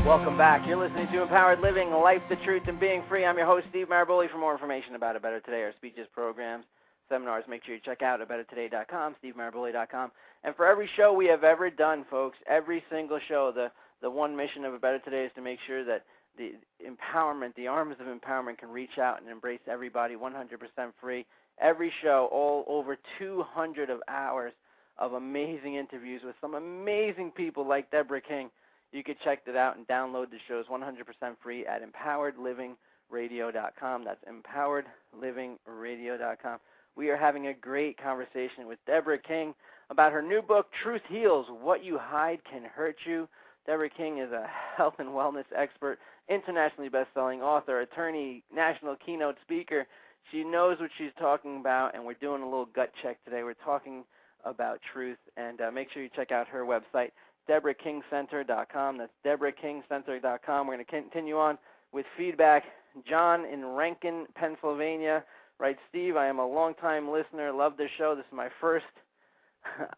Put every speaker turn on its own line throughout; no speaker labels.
Welcome back. You're listening to Empowered Living, Life, the Truth, and Being Free. I'm your host, Steve Maraboli. For more information about A Better Today, our speeches, programs, seminars, make sure you check out abettertoday.com, stevemaraboli.com. And for every show we have ever done, folks, every single show, the one mission of A Better Today is to make sure that the empowerment, the arms of empowerment can reach out and embrace everybody 100% free. Every show, all over 200 of hours of amazing interviews with some amazing people like Deborah King. You can check that out and download the shows 100% free at empoweredlivingradio.com. That's empoweredlivingradio.com. We are having a great conversation with Deborah King about her new book, Truth Heals, What You Hide Can Hurt You. Deborah King is a health and wellness expert, internationally best-selling author, attorney, national keynote speaker. She knows what she's talking about, and we're doing a little gut check today. We're talking about truth, and make sure you check out her website, DeborahKingCenter.com. That's DeborahKingCenter.com. We're going to continue on with feedback. John in Rankin, Pennsylvania, writes, Steve, I am a long-time listener. Love the show. This is my first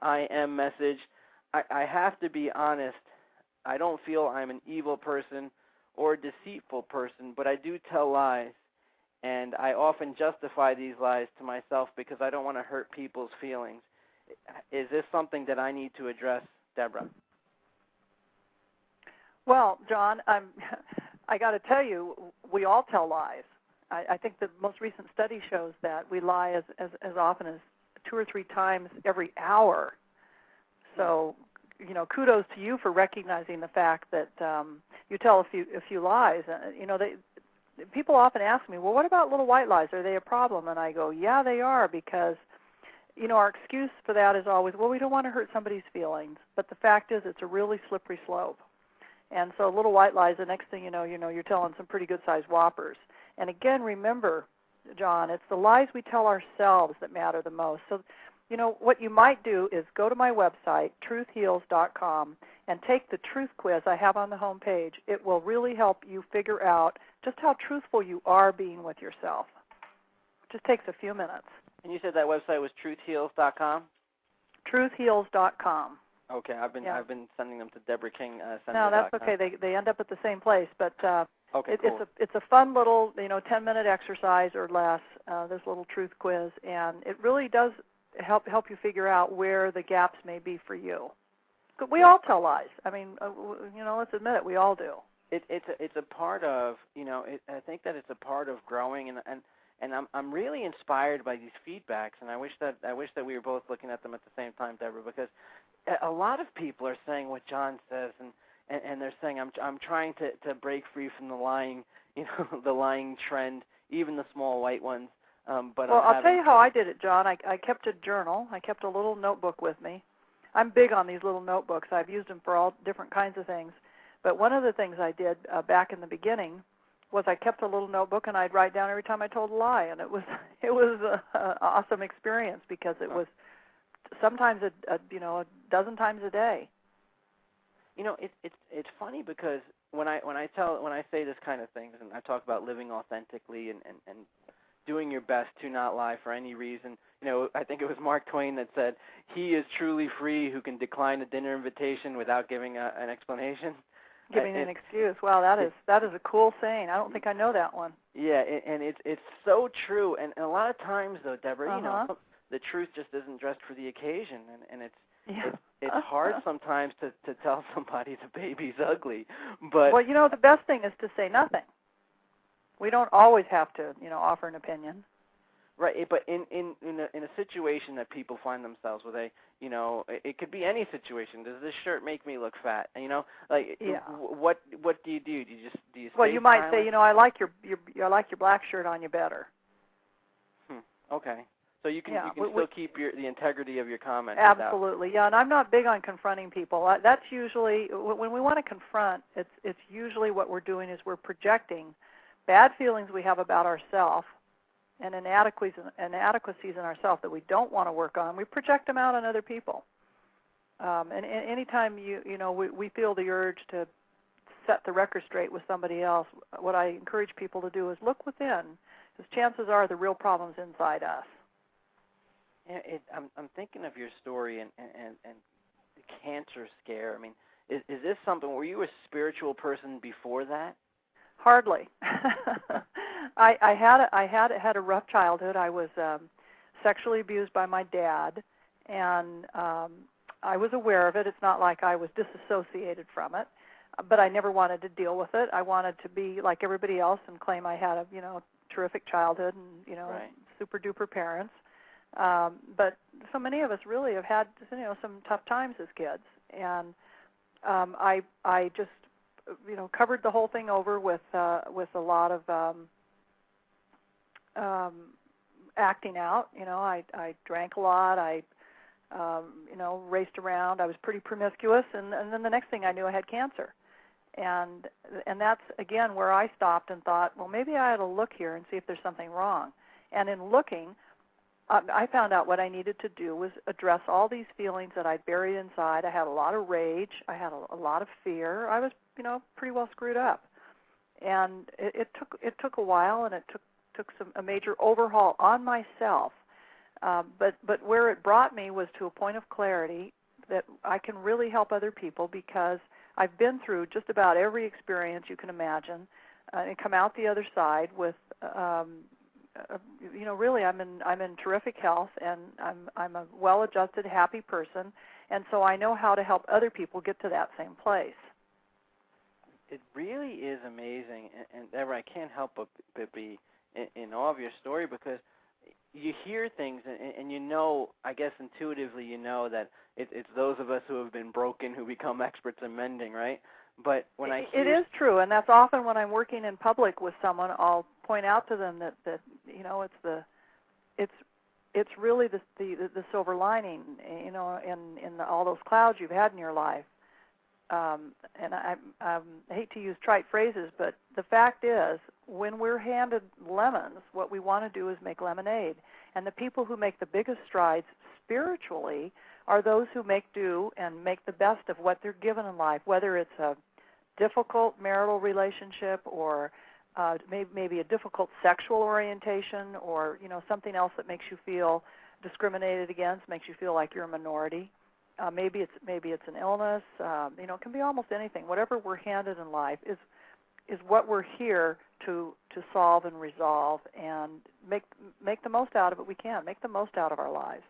I am message. I have to be honest. I don't feel I'm an evil person or a deceitful person, but I do tell lies, and I often justify these lies to myself because I don't want to hurt people's feelings. Is this something that I need to address, Deborah?
Well, John, I got to tell you, we all tell lies. I think the most recent study shows that we lie as often as 2 or 3 times every hour. So, you know, kudos to you for recognizing the fact that you tell a few lies. People often ask me, well, what about little white lies? Are they a problem? And I go, yeah, they are, because, you know, our excuse for that is always, well, we don't want to hurt somebody's feelings. But the fact is, it's a really slippery slope. And so little white lies, the next thing you know, you're telling some pretty good-sized whoppers. And again, remember, John, it's the lies we tell ourselves that matter the most. So, you know, what you might do is go to my website, truthheals.com, and take the truth quiz I have on the home page. It will really help you figure out just how truthful you are being with yourself. It just takes a few minutes.
And you said that website was truthheals.com?
Truthheals.com.
Okay, I've been sending them to Deborah King.
No, that's okay. They end up at the same place, but
okay, cool.
It's a fun little 10-minute exercise or less. This little truth quiz, and it really does help you figure out where the gaps may be for you. But we all tell lies. I mean, let's admit it. We all do.
It's a part of I think that it's a part of growing, and I'm really inspired by these feedbacks, and I wish that we were both looking at them at the same time, Deborah, because a lot of people are saying what John says, and they're saying I'm trying to break free from the lying, the lying trend, even the small white ones. But
I'll tell you how I did it, John. I kept a journal. I kept a little notebook with me. I'm big on these little notebooks. I've used them for all different kinds of things. But one of the things I did back in the beginning was I kept a little notebook, and I'd write down every time I told a lie, and it was an awesome experience because it was sometimes a dozen times a day.
It's funny because when I say this kind of things, and I talk about living authentically and doing your best to not lie for any reason. I think it was Mark Twain that said, "He is truly free who can decline a dinner invitation without giving an explanation."
Giving an excuse. Wow, that is a cool saying. I don't think I know that one.
Yeah, and it's so true. And a lot of times, though, Deborah, the truth just isn't dressed for the occasion, and it's hard sometimes to tell somebody the baby's ugly. But
well, the best thing is to say nothing. We don't always have to, offer an opinion.
Right, but in a situation that people find themselves with, it could be any situation. Does this shirt make me look fat? What do you do? Do you
Well, you might say, I like your black shirt on you better.
Okay. So you can still keep the integrity of your comment.
Absolutely, yeah. And I'm not big on confronting people. That's usually when we want to confront. It's usually what we're doing is we're projecting bad feelings we have about ourselves and inadequacies in ourselves that we don't want to work on. We project them out on other people. And anytime we feel the urge to set the record straight with somebody else, what I encourage people to do is look within, because chances are the real problem's inside us.
Yeah, I'm thinking of your story and the cancer scare. I mean, Is this something, were you a spiritual person before that?
Hardly. I had a rough childhood. I was sexually abused by my dad, and I was aware of it. It's not like I was disassociated from it, but I never wanted to deal with it. I wanted to be like everybody else and claim I had a terrific childhood and
Right.
super duper parents. But so many of us really have had some tough times as kids, and I just covered the whole thing over with a lot of acting out. I drank a lot. I raced around. I was pretty promiscuous, and then the next thing I knew, I had cancer. And that's again where I stopped and thought, well, maybe I ought to look here and see if there's something wrong. And in looking, I found out what I needed to do was address all these feelings that I'd buried inside. I had a lot of rage. I had a lot of fear. I was, pretty well screwed up. And it took a while, and it took a major overhaul on myself. But where it brought me was to a point of clarity that I can really help other people because I've been through just about every experience you can imagine, and come out the other side with. Really, I'm in terrific health, and I'm a well-adjusted, happy person, and so I know how to help other people get to that same place.
It really is amazing, and Deborah, I can't help but be in awe of your story because you hear things, and I guess intuitively that it's those of us who have been broken who become experts in mending, right? But when I hear... It
is true, and that's often when I'm working in public with someone, I'll point out to them that it's really the silver lining, in all those clouds you've had in your life. And I hate to use trite phrases, but the fact is, when we're handed lemons, what we want to do is make lemonade. And the people who make the biggest strides spiritually are those who make do and make the best of what they're given in life, whether it's a difficult marital relationship or maybe a difficult sexual orientation or something else that makes you feel discriminated against, makes you feel like you're a minority. Maybe it's an illness. It can be almost anything. Whatever we're handed in life is what we're here to solve and resolve and make the most out of it we can. Make the most out of our lives.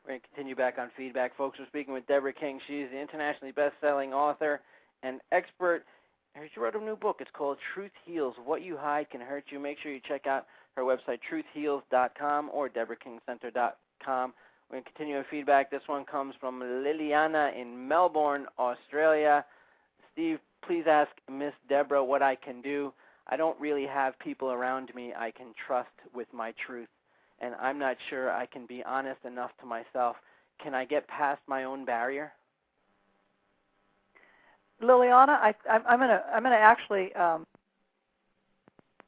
We're going to continue back on feedback, folks. We're speaking with Deborah King. She's the internationally best-selling author and expert. She wrote a new book. It's called Truth Heals. What You Hide Can Hurt You. Make sure you check out her website, truthheals.com or deborahkingcenter.com. We're going to continue with feedback. This one comes from Liliana in Melbourne, Australia. Steve, please ask Miss Deborah what I can do. I don't really have people around me I can trust with my truth, and I'm not sure I can be honest enough to myself. Can I get past my own barrier?
Liliana, I'm gonna actually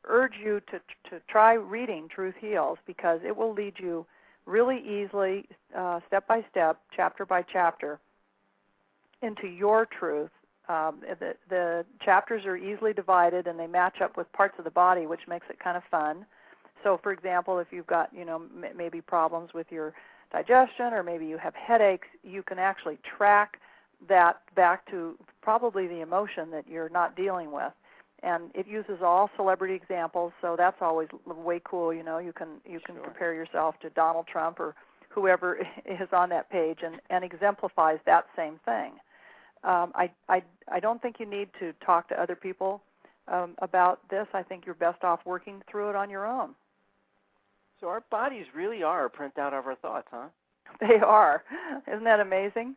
urge you to try reading Truth Heals because it will lead you really easily, step by step, chapter by chapter, into your truth. The chapters are easily divided, and they match up with parts of the body, which makes it kind of fun. So, for example, if you've got maybe problems with your digestion, or maybe you have headaches, you can actually track that back to probably the emotion that you're not dealing with. And it uses all celebrity examples, so that's always way cool. You can
Sure.
compare yourself to Donald Trump or whoever is on that page, and exemplifies that same thing. I don't think you need to talk to other people about this. I think you're best off working through it on your own.
So our bodies really are a printout of our thoughts, huh?
They are. Isn't that amazing?